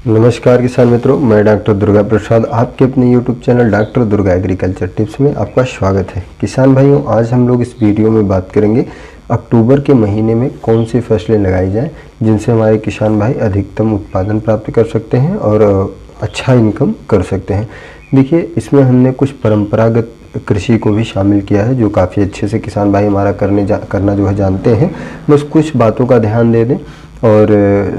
नमस्कार किसान मित्रों, मैं डॉक्टर दुर्गा प्रसाद आपके अपने YouTube channel doctor Durga agriculture tips में आपका स्वागत है। किसान भाइयों, आज हम लोग इस वीडियो में बात करेंगे अक्टूबर के महीने में कौन सी फसलें लगाई जाएं जिनसे हमारे किसान भाई अधिकतम उत्पादन प्राप्त कर सकते हैं और अच्छा इनकम कर सकते हैं। देखिए, इसमें हमने कुछ परंपरागत कृषि को भी शामिल किया है जो काफ़ी अच्छे से किसान भाई हमारा करना जो है जानते हैं। बस कुछ बातों का ध्यान दे दें और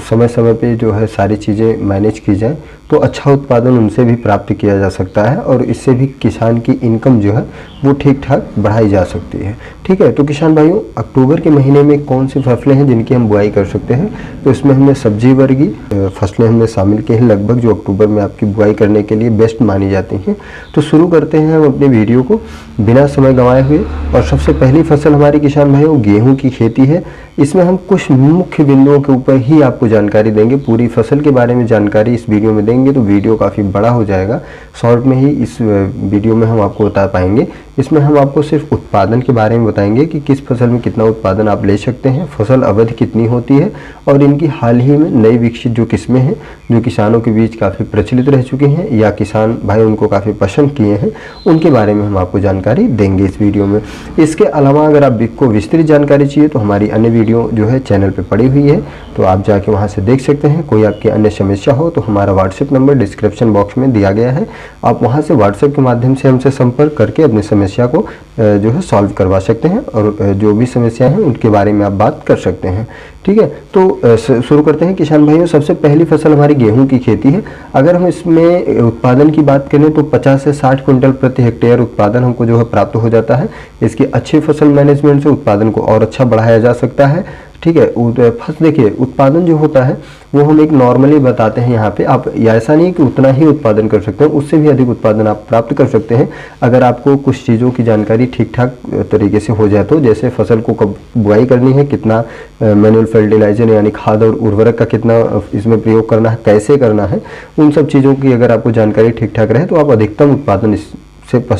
समय समय पे जो है सारी चीज़ें मैनेज की जाए तो अच्छा उत्पादन उनसे भी प्राप्त किया जा सकता है और इससे भी किसान की इनकम जो है वो ठीक ठाक बढ़ाई जा सकती है। ठीक है, तो किसान भाइयों, अक्टूबर के महीने में कौन सी फसलें हैं जिनकी हम बुआई कर सकते हैं? तो इसमें हमने सब्जी वर्गीय फसलें हमने शामिल की हैं लगभग, जो अक्टूबर में आपकी बुआई करने के लिए बेस्ट मानी जाती हैं। तो शुरू करते हैं हम अपने वीडियो को बिना समय गंवाए हुए। और सबसे पहली फसल हमारी किसान भाइयों गेहूँ की खेती है। इसमें हम कुछ मुख्य बिंदुओं के ऊपर ही आपको जानकारी देंगे। पूरी फसल के बारे में जानकारी इस वीडियो में देंगे तो वीडियो काफ़ी बड़ा हो जाएगा। शॉर्ट में ही इस वीडियो में हम आपको बता पाएंगे। इसमें हम आपको सिर्फ उत्पादन के बारे में बताएंगे कि किस फसल में कितना उत्पादन आप ले सकते हैं, फसल अवधि कितनी होती है और इनकी हाल ही में नई विकसित जो किस्में हैं जो किसानों के बीच काफ़ी प्रचलित रह चुकी हैं या किसान भाई उनको काफ़ी पसंद किए हैं, उनके बारे में हम आपको जानकारी देंगे इस वीडियो में। इसके अलावा अगर आपको विस्तृत जानकारी चाहिए तो हमारी अन्य वीडियो जो है चैनल पर पड़ी हुई है, तो आप जाके वहाँ से देख सकते हैं। कोई आपकी अन्य समस्या हो तो हमारा व्हाट्सएप नंबर डिस्क्रिप्शन बॉक्स में दिया गया है, आप वहाँ से व्हाट्सएप के माध्यम से हमसे संपर्क करके अपनी समस्या को जो है सॉल्व करवा सकते हैं और जो भी समस्या हैं उनके बारे में आप बात कर सकते हैं। ठीक है, तो शुरू करते हैं किसान भाइयों। सबसे पहली फसल हमारी गेहूं की खेती है। अगर हम इसमें उत्पादन की बात करें तो 50 से 60 क्विंटल प्रति हेक्टेयर उत्पादन हमको जो है प्राप्त हो जाता है। इसकी अच्छी फसल मैनेजमेंट से उत्पादन को और अच्छा बढ़ाया जा सकता है। ठीक है, फर्स्ट देखिए, उत्पादन जो होता है वो हम एक नॉर्मली बताते हैं यहाँ पे। आप ऐसा नहीं कि उतना ही उत्पादन कर सकते हैं, उससे भी अधिक उत्पादन आप प्राप्त कर सकते हैं अगर आपको कुछ चीज़ों की जानकारी ठीक ठाक तरीके से हो जाए तो। जैसे फसल को कब बुआई करनी है, कितना मैनुअल फर्टिलाइजर यानी खाद और उर्वरक का कितना इसमें प्रयोग करना है, कैसे करना है, उन सब चीज़ों की अगर आपको जानकारी ठीक ठाक रहे तो आप अधिकतम उत्पादन से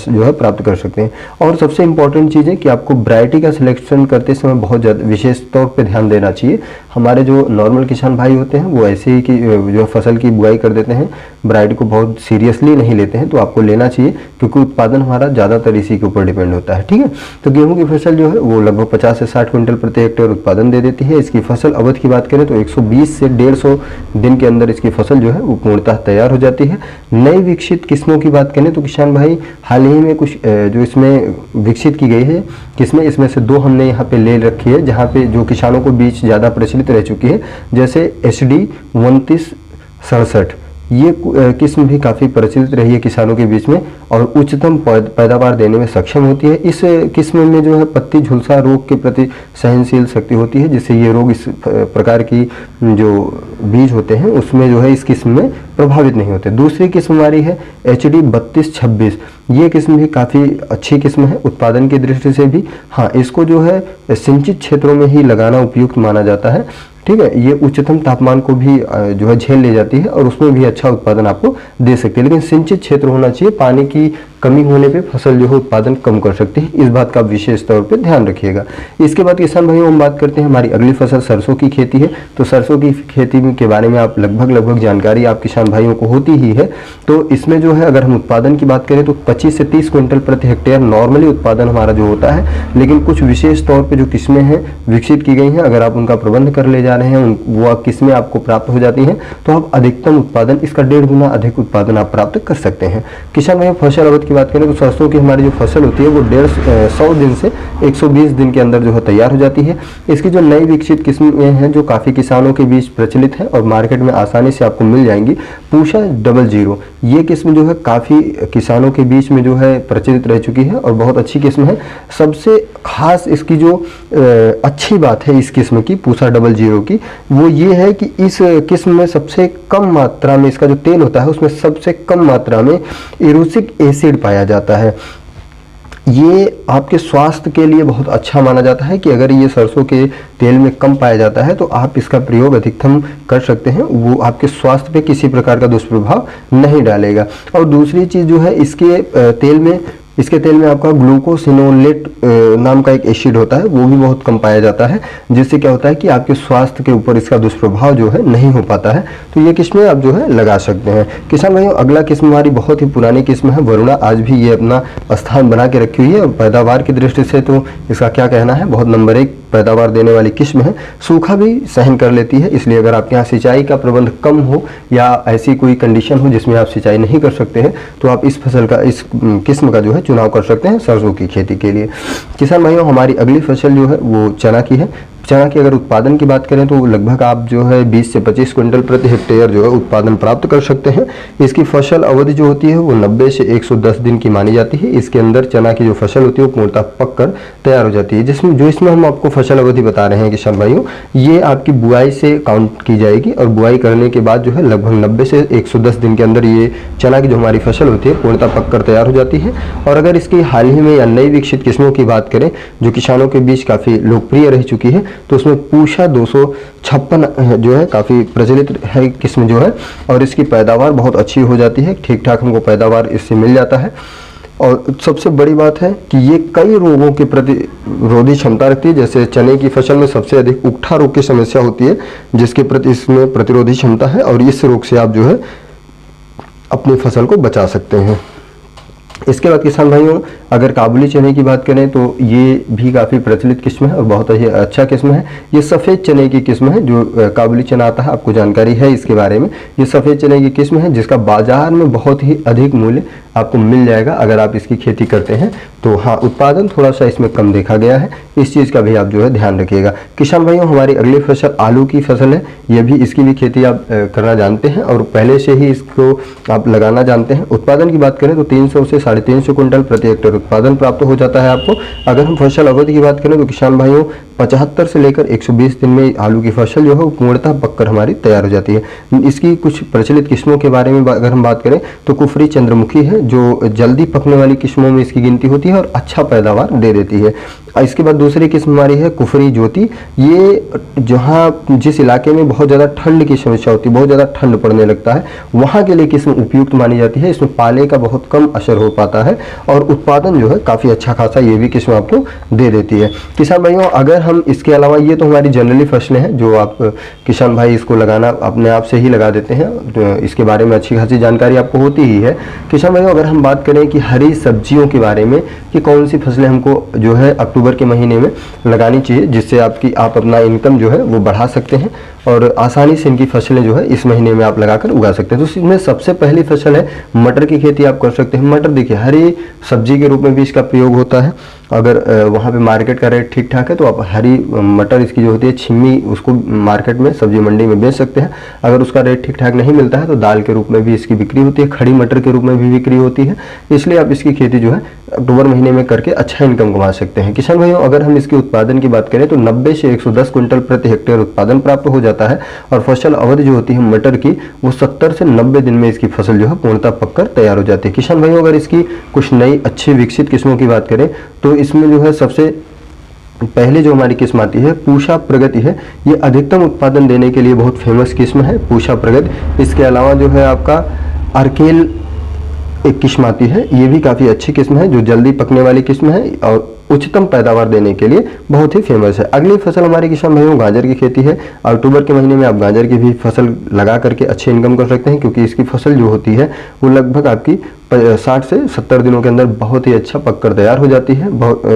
जो है प्राप्त कर सकते हैं। और सबसे इम्पॉर्टेंट चीज़ है कि आपको वैरायटी का सिलेक्शन करते समय बहुत ज़्यादा विशेष तौर पे ध्यान देना चाहिए। हमारे जो नॉर्मल किसान भाई होते हैं वो ऐसे ही कि जो फसल की बुआई कर देते हैं, वैरायटी को बहुत सीरियसली नहीं लेते हैं, तो आपको लेना चाहिए क्योंकि उत्पादन हमारा ज़्यादातर इसी के ऊपर डिपेंड होता है। ठीक है, तो गेहूँ की फसल जो है वो लगभग 50 से 60 क्विंटल प्रति हेक्टेयर उत्पादन दे देती है। इसकी फसल अवधि की बात करें तो 120 से 150 दिन के अंदर इसकी फसल जो है वो पूर्णतः तैयार हो जाती है। नई विकसित किस्मों की बात करें तो किसान भाई हाल ही में कुछ जो इसमें विकसित की गई है किस्में, इसमें से दो हमने यहाँ पे ले रखी है जहाँ पे जो किसानों को बीच ज़्यादा प्रचलित रह चुकी है, जैसे HD 2967। ये किस्म भी काफ़ी प्रचलित रही है किसानों के बीच में और उच्चतम पैदावार देने में सक्षम होती है। इस किस्म में जो है पत्ती झुलसा रोग के प्रति सहनशील शक्ति होती है, जिससे ये रोग इस प्रकार की जो बीज होते हैं उसमें जो है इस किस्म में प्रभावित नहीं होते। दूसरी किस्म हमारी है HD 3226। ये किस्म भी काफ़ी अच्छी किस्म है उत्पादन की दृष्टि से भी। हाँ, इसको जो है सिंचित क्षेत्रों में ही लगाना उपयुक्त माना जाता है। ठीक है, ये उच्चतम तापमान को भी जो है झेल ले जाती है और उसमें भी अच्छा उत्पादन आपको दे सकती है, लेकिन सिंचित क्षेत्र होना चाहिए। पानी की कमी होने पे फसल जो है उत्पादन कम कर सकती है, इस बात का विशेष तौर पे ध्यान रखिएगा। इसके बाद किसान भाइयों हम बात करते हैं हमारी अगली फसल सरसों की खेती है। तो सरसों की खेती के बारे में आप लगभग जानकारी आप किसान भाइयों को होती ही है। तो इसमें जो है अगर हम उत्पादन की बात करें तो 25 से 30 क्विंटल प्रति हेक्टेयर नॉर्मली उत्पादन हमारा जो होता है, लेकिन कुछ विशेष तौर पर जो किस्में हैं विकसित की गई हैं, अगर आप उनका प्रबंध कर ले जा रहे हैं, वो किस्में आपको प्राप्त हो जाती हैं तो आप अधिकतम उत्पादन, इसका 1.5 गुना अधिक उत्पादन आप प्राप्त कर सकते हैं। किसान भाइयों फसल अवधि की बात करें तो सरसों की हमारी जो फसल होती है वो 150 दिन से 120 दिन के अंदर जो है तैयार हो जाती है। इसकी जो नई विकसित किस्में हैं जो काफ़ी किसानों के बीच प्रचलित है और मार्केट में आसानी से आपको मिल जाएंगी, पूषा 00, ये किस्म जो है काफ़ी किसानों के बीच में जो है प्रचलित रह चुकी है और बहुत अच्छी किस्म है। सबसे खास इसकी जो अच्छी बात है इस किस्म की पूषा 00 की, वो ये है कि इस किस्म में सबसे कम मात्रा में इसका जो तेल होता है उसमें सबसे कम मात्रा में एरोसिक एसिड पाया जाता है। ये आपके स्वास्थ्य के लिए बहुत अच्छा माना जाता है कि अगर ये सरसों के तेल में कम पाया जाता है तो आप इसका प्रयोग अधिकतम कर सकते हैं, वो आपके स्वास्थ्य पे किसी प्रकार का दुष्प्रभाव नहीं डालेगा। और दूसरी चीज़ जो है इसके तेल में इसके तेल में आपका ग्लूकोसिनोलेट नाम का एक एसिड होता है, वो भी बहुत कम पाया जाता है, जिससे क्या होता है कि आपके स्वास्थ्य के ऊपर इसका दुष्प्रभाव जो है नहीं हो पाता है। तो ये किस्में आप जो है लगा सकते हैं। किसान भाइयों, अगला किस्म हमारी बहुत ही पुरानी किस्म है वरुणा। आज भी ये अपना स्थान बना के रखी हुई है और पैदावार की दृष्टि से तो इसका क्या कहना है, बहुत नंबर 1 पैदावार देने वाली किस्म है। सूखा भी सहन कर लेती है, इसलिए अगर आपके यहाँ सिंचाई का प्रबंध कम हो या ऐसी कोई कंडीशन हो जिसमें आप सिंचाई नहीं कर सकते हैं, तो आप इस फसल का, इस किस्म का जो है चुनाव कर सकते हैं सरसों की खेती के लिए। किसान भाइयों, हमारी अगली फसल जो है वो चना की है। चना की अगर उत्पादन की बात करें तो लगभग आप जो है 20 से 25 क्विंटल प्रति हेक्टेयर जो है उत्पादन प्राप्त कर सकते हैं। इसकी फसल अवधि जो होती है वो 90 से 110 दिन की मानी जाती है। इसके अंदर चना की जो फसल होती है वो पूर्णतः पककर तैयार हो जाती है। इसमें हम आपको फसल अवधि बता रहे हैं किसान भाइयों, ये आपकी बुआई से काउंट की जाएगी और बुआई करने के बाद जो है लगभग 90 से 110 दिन के अंदर ये चना की जो हमारी फसल होती है पूर्णतः पककर तैयार हो जाती है। और अगर इसकी हाल ही में या नई विकसित किस्मों की बात करें जो किसानों के बीच काफ़ी लोकप्रिय रह चुकी है, तो उसमें पूषा 256 जो है काफ़ी प्रचलित है किस्म जो है, और इसकी पैदावार बहुत अच्छी हो जाती है, ठीक ठाक हमको पैदावार इससे मिल जाता है। और सबसे बड़ी बात है कि ये कई रोगों के प्रतिरोधी क्षमता रखती है। जैसे चने की फसल में सबसे अधिक उकठा रोग की समस्या होती है, जिसके प्रति इसमें प्रतिरोधी क्षमता है, और इस रोग से आप जो है अपनी फसल को बचा सकते हैं। इसके बाद किसान भाइयों, अगर काबुली चने की बात करें तो ये भी काफ़ी प्रचलित किस्म है और बहुत ही अच्छा किस्म है। ये सफ़ेद चने की किस्म है। जो काबुली चना आता है, आपको जानकारी है इसके बारे में। ये सफ़ेद चने की किस्म है जिसका बाजार में बहुत ही अधिक मूल्य आपको मिल जाएगा अगर आप इसकी खेती करते हैं तो। हाँ, उत्पादन थोड़ा सा इसमें कम देखा गया है, इस चीज़ का भी आप जो है ध्यान रखिएगा। किसान भाइयों, हमारी अगली फसल आलू की फसल है। ये भी, इसकी भी खेती आप करना जानते हैं और पहले से ही इसको आप लगाना जानते हैं। उत्पादन की बात करें तो 300 से 350 क्विंटल प्रति हेक्टेयर उत्पादन प्राप्त हो जाता है आपको। अगर हम फसल अवधि की बात करें तो किसान भाइयों 75 से लेकर 120 दिन में आलू की फसल जो है वो पूर्णतः पककर हमारी तैयार हो जाती है। इसकी कुछ प्रचलित किस्मों के बारे में अगर हम बात करें तो कुफरी चंद्रमुखी है, जो जल्दी पकने वाली किस्मों में इसकी गिनती होती है और अच्छा पैदावार दे देती है। इसके बाद दूसरी किस्म हमारी है कुफरी ज्योति। ये जहाँ जिस इलाके में बहुत ज़्यादा ठंड की समस्या होती है, बहुत ज़्यादा ठंड पड़ने लगता है, वहाँ के लिए किस्म उपयुक्त मानी जाती है। इसमें पाले का बहुत कम असर हो पाता है और उत्पादन जो है काफ़ी अच्छा खासा ये भी किस्म आपको दे देती है। किसान भाइयों, अगर हम इसके अलावा, ये तो हमारी जनरली फसलें हैं जो आप किसान भाई इसको लगाना अपने आप से ही लगा देते हैं, तो इसके बारे में अच्छी खासी जानकारी आपको होती ही है। किसान भाइयों, अगर हम बात करें कि हरी सब्जियों के बारे में कि कौन सी फसलें हमको जो है अक्टूबर के महीने में लगानी चाहिए जिससे आप अपना इनकम जो है वो बढ़ा सकते हैं और आसानी से इनकी फसलें जो है इस महीने में आप लगाकर उगा सकते हैं। तो इसमें सबसे पहली फसल है मटर की खेती आप कर सकते हैं। मटर देखिए हरी सब्जी के रूप में भी इसका प्रयोग होता है। अगर वहाँ पे मार्केट का रेट ठीक ठाक है तो आप हरी मटर इसकी जो होती है छिम्मी, उसको मार्केट में सब्जी मंडी में बेच सकते हैं। अगर उसका रेट ठीक ठाक नहीं मिलता है तो दाल के रूप में भी इसकी बिक्री होती है, खड़ी मटर के रूप में भी बिक्री होती है। इसलिए आप इसकी खेती जो है अक्टूबर महीने में करके अच्छा इनकम कमा सकते हैं। किसान भाइयों, अगर हम इसके उत्पादन की बात करें तो 90 से 110 क्विंटल प्रति हेक्टेयर उत्पादन प्राप्त हो जाता है और फसल अवधि जो होती है मटर की वो 70 से 90 दिन में इसकी फसल जो है पूर्णतः पककर तैयार हो जाती है। किसान भाइयों, अगर इसकी कुछ नई अच्छी विकसित किस्मों की बात करें तो इसमें जो है सबसे पहले जो हमारी किस्म आती है पूषा प्रगति है। ये अधिकतम उत्पादन देने के लिए बहुत फेमस किस्म है पूषा प्रगति। इसके अलावा जो है आपका अर्केल एक किस्म आती है, ये भी काफ़ी अच्छी किस्म है जो जल्दी पकने वाली किस्म है और उच्चतम पैदावार देने के लिए बहुत ही फेमस है। अगली फसल हमारी किसान भाइयों गाजर की खेती है। अक्टूबर के महीने में आप गाजर की भी फसल लगा करके अच्छी इनकम कर सकते हैं क्योंकि इसकी फसल जो होती है वो लगभग आपकी 60 से 70 दिनों के अंदर बहुत ही अच्छा पककर तैयार हो जाती है।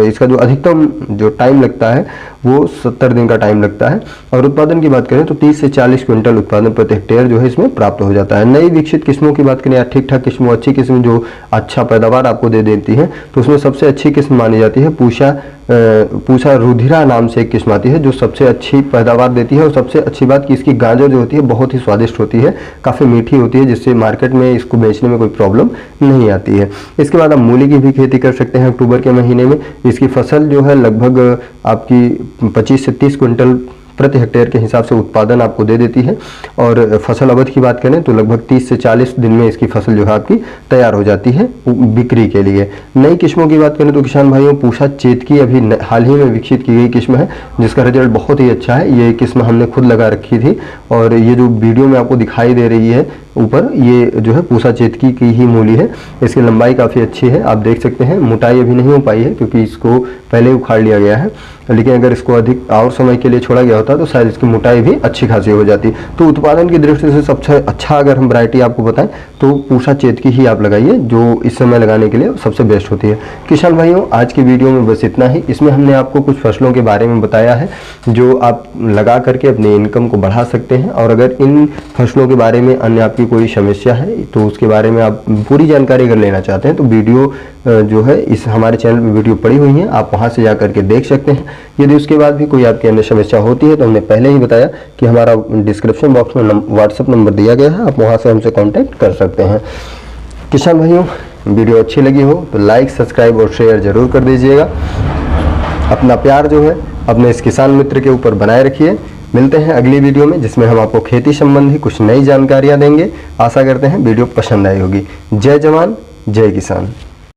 इसका जो अधिकतम जो टाइम लगता है वो 70 दिन का टाइम लगता है और उत्पादन की बात करें तो 30 से 40 क्विंटल उत्पादन प्रति हेक्टेयर जो है इसमें प्राप्त हो जाता है। नई विकसित किस्मों की बात करें या ठीक ठाक किस्मों, अच्छी किस्म जो अच्छा पैदावार आपको दे देती है तो उसमें सबसे अच्छी किस्म मानी जाती है पूषा रुधिरा नाम से एक किस्म आती है जो सबसे अच्छी पैदावार देती है। और सबसे अच्छी बात कि इसकी गाजर जो होती है बहुत ही स्वादिष्ट होती है, काफ़ी मीठी होती है, जिससे मार्केट में इसको बेचने में कोई प्रॉब्लम नहीं आती है। इसके बाद आप मूली की भी खेती कर सकते हैं अक्टूबर के महीने में। इसकी फसल जो है लगभग आपकी 25 से 30 क्विंटल प्रति हेक्टेयर के हिसाब से उत्पादन आपको दे देती है। और फसल अवधि की बात करें तो लगभग 30 से 40 दिन में इसकी फसल जो है आपकी तैयार हो जाती है बिक्री के लिए। नई किस्मों की बात करें तो किसान भाइयों, पूसा चेतकी अभी हाल ही में विकसित की गई किस्म है, जिसका रिजल्ट बहुत ही अच्छा है। ये किस्म हमने खुद लगा रखी थी और ये जो वीडियो में आपको दिखाई दे रही है ऊपर, ये जो है पूसा चेतकी की ही मूली है। इसकी लंबाई काफ़ी अच्छी है, आप देख सकते हैं। मोटाई अभी नहीं हो पाई है क्योंकि इसको पहले उखाड़ लिया गया है, लेकिन अगर इसको अधिक और समय के लिए छोड़ा गया होता तो शायद इसकी मोटाई भी अच्छी खासी हो जाती। तो उत्पादन की दृष्टि से सबसे अच्छा अगर हम वैरायटी आपको बताएं तो पूसा चेतकी ही आप लगाइए, जो इस समय लगाने के लिए सबसे बेस्ट होती है। किसान भाइयों, आज की वीडियो में बस इतना ही। इसमें हमने आपको कुछ फसलों के बारे में बताया है जो आप लगा करके अपनी इनकम को बढ़ा सकते हैं। और अगर इन फसलों के बारे में अन्य आपकी कोई समस्या है तो उसके बारे में आप पूरी जानकारी अगर लेना चाहते हैं तो वीडियो जो है इस हमारे चैनल पे वीडियो पड़ी हुई है, आप वहां से जा करके देख सकते हैं। यदि उसके बाद भी कोई आपकी अन्य समस्या होती है तो हमने पहले ही बताया कि हमारा डिस्क्रिप्शन बॉक्स में व्हाट्सएप नंबर दिया गया है, आप वहां से हमसे कांटेक्ट कर सकते हैं। किसान भाइयों, वीडियो अच्छी लगी हो तो लाइक, सब्सक्राइब और शेयर जरूर कर दीजिएगा। अपना प्यार जो है अपने इस किसान मित्र के ऊपर बनाए रखिए। मिलते हैं अगली वीडियो में, जिसमें हम आपको खेती संबंधी कुछ नई जानकारियां देंगे। आशा करते हैं वीडियो पसंद आई होगी। जय जवान, जय किसान।